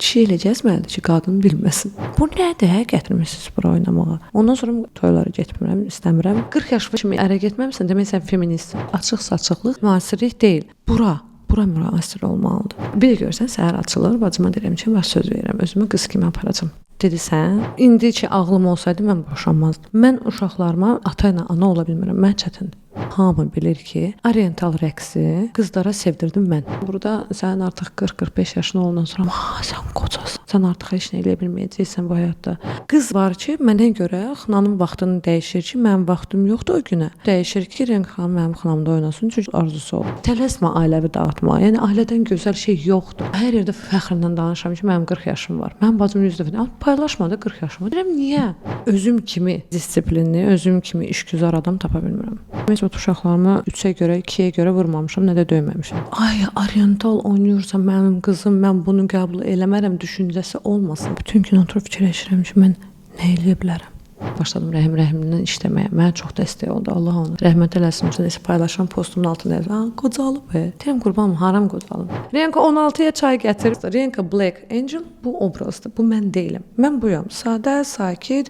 Kişi elə gəzməlidir ki, qadın bilməsin. Bu nədir? Gətirmisiniz bura oynamağa. Ondan sonra toylara getmirəm, istəmirəm. 40 yaşlı kimi ərə getməmisən, demək sən feministsən. Açıq-saçıqlıq müasirlik deyil. Bura müasir olmalıdır. Bir görsən səhər açılır, bacıma deyirəm ki, bax söz verirəm, özümü qız kimi aparacam. Dedi sən, indi ki ağlım olsaydı mən boşanmazdım. Mən uşaqlarıma ata ilə ana ola bilmirəm, mən çətindir. Hamı bilir ki, oriental rəqsi qızlara sevdirdim mən. Burada sən artıq 40-45 yaşın olandan sonra, sən qocasan, sən artıq heç nə eləyə bilməyəcəksən bu həyatda. Qız var ki, mənə görə xanım vaxtını dəyişir ki, mənim vaxtım yoxdur o günə. Dəyişir ki, Renk xanım mənim xanımda oynasın, çünki arzusu olur. Tələsmə ailəvi dağıtma. Yəni ailədən gözəl şey yoxdur. Hər yerdə fəxrlə danışıram ki, mənim 40 yaşım var. Mənim bacım 100 dəfə paylaşmadı 40 yaşımı. Deyirəm, niyə? Özüm kimi disiplinli, özüm kimi işgüzar adam tapa bilmirəm. Heç o uşaqlarımı 3-ə görə, 2-yə görə vurmamışam, nə də döyməmişəm. Ay, oriental oynayırsa mənim qızım, mən bunu qəbul eləmərəm düşüncəsi olmasın. Bütün gün oturub fikirləşirəm ki, mən nə eləyə bilərəm? Başladım Rəhimdən işləməyə. Mənə çox dəstək oldu. Allah onu rəhmət eləsin. Nəsə paylaşan postumun altında yazır. Qocalıb. Deyirəm, qurbanım, haram qocalıb. Renka 16-ya çay gətir. Renka Black Angel bu obrazdır. Bu mən deyiləm. Mən buyam. Sadə, sakit.